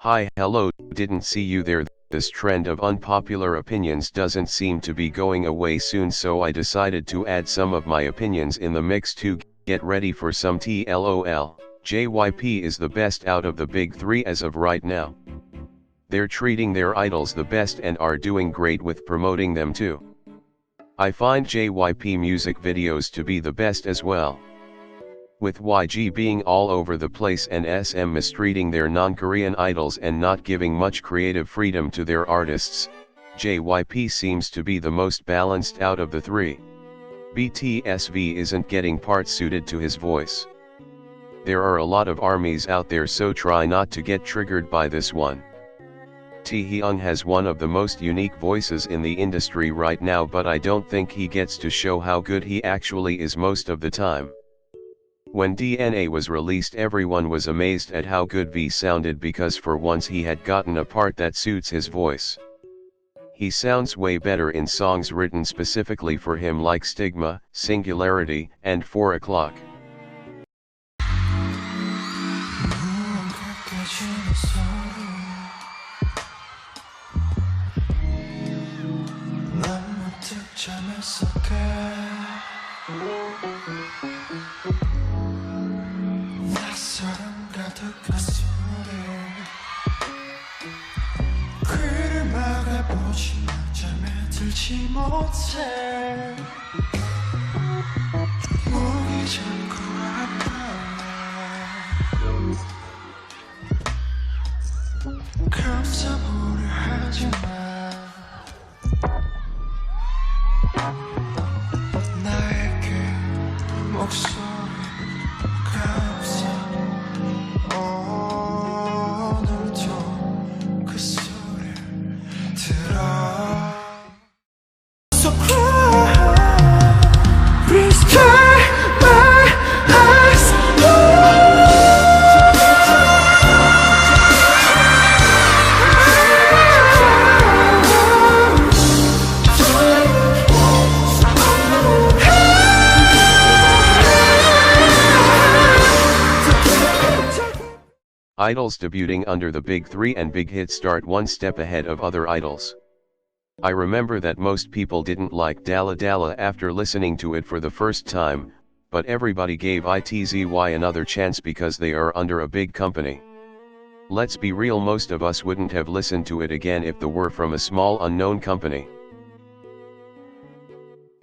Hi, hello, didn't see you there. This trend of unpopular opinions doesn't seem to be going away soon, so I decided to add some of my opinions in the mix to get ready for some tea. LOL. JYP is the best out of the big three as of right now. They're treating their idols the best and are doing great with promoting them too. I find JYP music videos to be the best as well. With YG being all over the place and SM mistreating their non-Korean idols and not giving much creative freedom to their artists, JYP seems to be the most balanced out of the three. BTSV isn't getting parts suited to his voice. There are a lot of armies out there, so try not to get triggered by this one. tHe has one of the most unique voices in the industry right now, but I don't think he gets to show how good he actually is most of the time. When DNA was released, everyone was amazed at how good V sounded because for once he had gotten a part that suits his voice. He sounds way better in songs written specifically for him like Stigma, Singularity, and 4 O'Clock. Idols debuting under the big three and big hits start one step ahead of other idols. I remember that most people didn't like Dalla Dalla after listening to it for the first time, but everybody gave tHe another chance because they are under a big company. Let's be real, most of us wouldn't have listened to it again if they were from a small unknown company.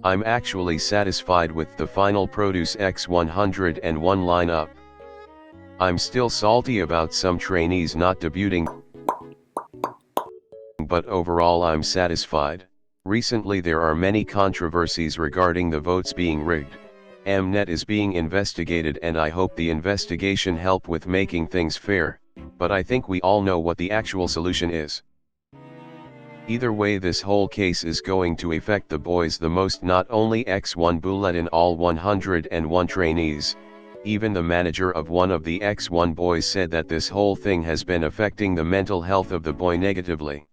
I'm actually satisfied with the final Produce X101 lineup. I'm still salty about some trainees not debuting, but overall I'm satisfied. Recently there are many controversies regarding the votes being rigged. Mnet is being investigated and I hope the investigation help with making things fair, but I think we all know what the actual solution is. Either way, this whole case is going to affect the boys the most, not only X1 Bulletin all 101 trainees. Even the manager of one of the X1 boys said that this whole thing has been affecting the mental health of the boy negatively.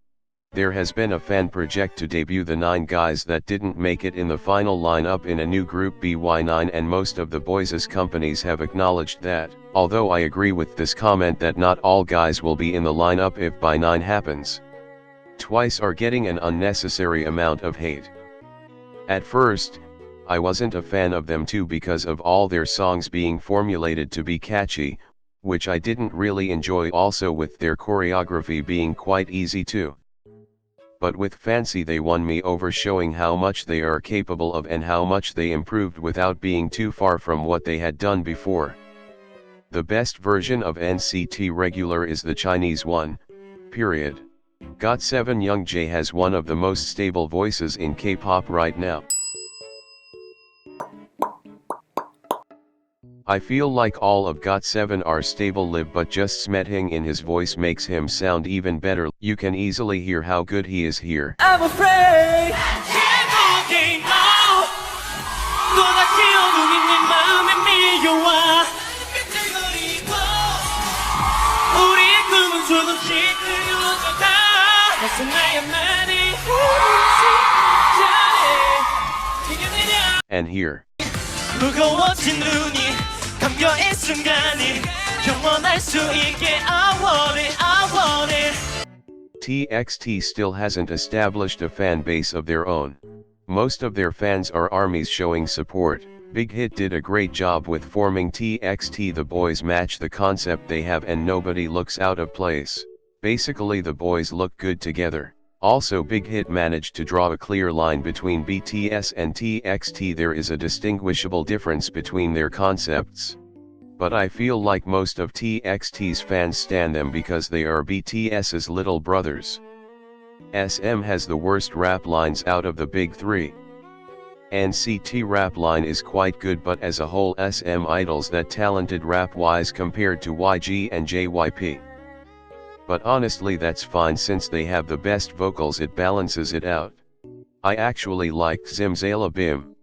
There has been a fan project to debut the 9 guys that didn't make it in the final lineup in a new group BY9, and most of the boys' companies have acknowledged that, although I agree with this comment that not all guys will be in the lineup if BY9 happens. Twice are getting an unnecessary amount of hate. At first, I wasn't a fan of them too because of all their songs being formulated to be catchy, which I didn't really enjoy, also with their choreography being quite easy too. But with Fancy they won me over, showing how much they are capable of and how much they improved without being too far from what they had done before. The best version of NCT Regular is the Chinese one, period. GOT7 Youngjae has one of the most stable voices in K-pop right now. I feel like all of GOT7 are stable live, but just Smething in his voice makes him sound even better. You can easily hear how good he is here. I'm afraid. And here. 감겨인 순간이 영원할 수 있게 I want it, I want it. tXT still hasn't established a fan base of their own. Most of their fans are armies showing support. Big Hit did a great job with forming tXT. The boys match the concept they have and nobody looks out of place. Basically the boys look good together. Also Big Hit managed to draw a clear line between BTS and tXT. There is a distinguishable difference between their concepts. But I feel like most of tXT's fans stan them because they are BTS's little brothers. SM has the worst rap lines out of the big three. NCT rap line is quite good, but as a whole SM idols that talented rap-wise compared to YG and JYP. But honestly that's fine since they have the best vocals, it balances it out. I actually liked Zimzalabim.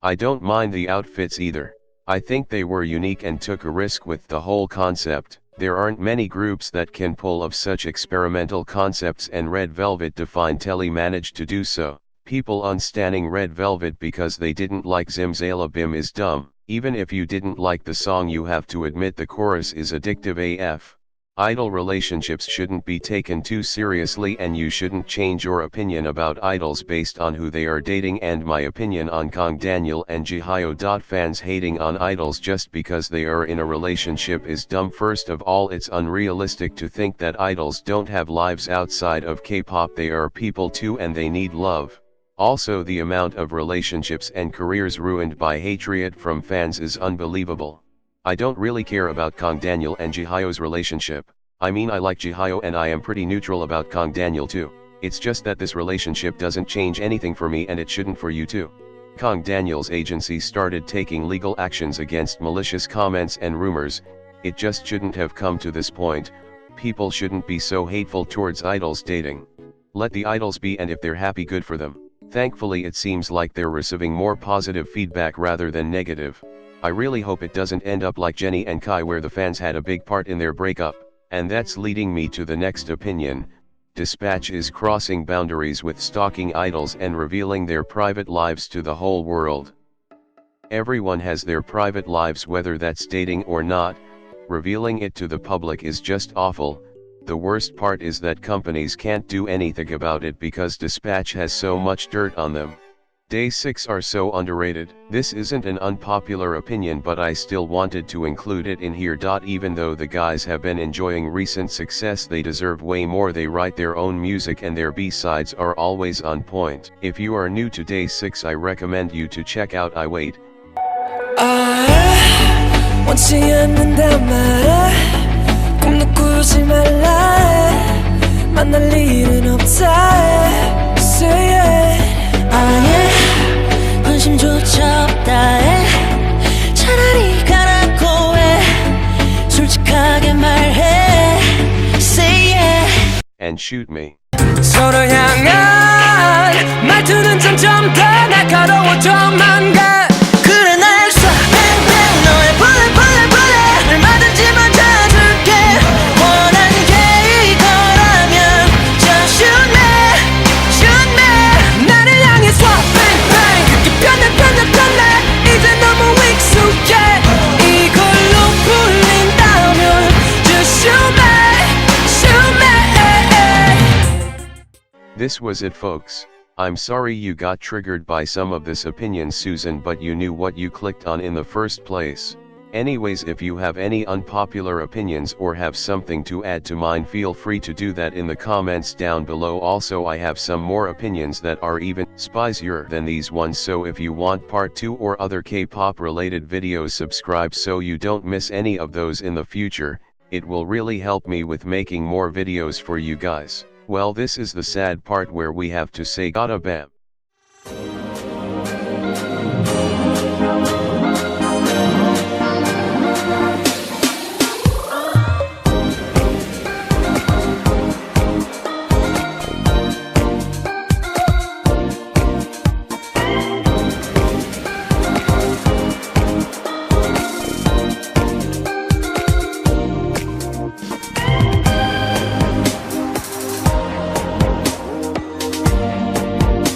I don't mind the outfits either. I think they were unique and took a risk with the whole concept. There aren't many groups that can pull off such experimental concepts, and Red Velvet Define tHe managed to do so. People unstanning Red Velvet because they didn't like Zimzalabim is dumb. Even if you didn't like the song, you have to admit the chorus is addictive AF. Idol relationships shouldn't be taken too seriously, and you shouldn't change your opinion about idols based on who they are dating. And my opinion on Kang Daniel and hAvEn'T. Fans hating on idols just because they are in a relationship is dumb. First of all, it's unrealistic to think that idols don't have lives outside of K-pop. They are people too and they need love. Also, the amount of relationships and careers ruined by hatred from fans is unbelievable. I don't really care about Kang Daniel and hAvEn'T's relationship. I mean, I like hAvEn'T and I am pretty neutral about Kang Daniel too. It's just that this relationship doesn't change anything for me and it shouldn't for you too. Kang Daniel's agency started taking legal actions against malicious comments and rumors. It just shouldn't have come to this point. People shouldn't be so hateful towards idols dating. Let the idols be, and if they're happy, good for them. Thankfully it seems like they're receiving more positive feedback rather than negative. I really hope it doesn't end up like Jennie and Kai, where the fans had a big part in their breakup. And that's leading me to the next opinion. Dispatch is crossing boundaries with stalking idols and revealing their private lives to the whole world. Everyone has their private lives, whether that's dating or not. Revealing it to the public is just awful. The worst part is that companies can't do anything about it because Dispatch has so much dirt on them. Day6 are so underrated. This isn't an unpopular opinion, but I still wanted to include it in here. Even though the guys have been enjoying recent success, they deserve way more. They write their own music and their B-sides are always on point. If you are new to Day6, I recommend you to check out I Wait. 원치 않는단 말야 꿈도 꾸지 말라 해 만날 일은 없다 해 Say it 아예 관심조차 없다 해 차라리 가라고 해 솔직하게 말해 Say it And shoot me. 서로 향한 말투는 점점 더 날카로워져만 가 그래 날 쏴 뱅뱅 너의 bullet 얼마든지 맞아줄게 원하는 게 이거라면 Just shoot me 나를 향해 쏴 뱅뱅 그렇게 편해 이제 너무 익숙해 이걸로 풀린다면 Just shoot me This was it, folks. I'm sorry you got triggered by some of this opinion, Susan, but you knew what you clicked on in the first place. Anyways, if you have any unpopular opinions or have something to add to mine, feel free to do that in the comments down below. Also, I have some more opinions that are even spicier than these ones, so if you want part 2 or other K-pop related videos, subscribe so you don't miss any of those in the future. It will really help me with making more videos for you guys. Well, this is the sad part where we have to say gotta bam.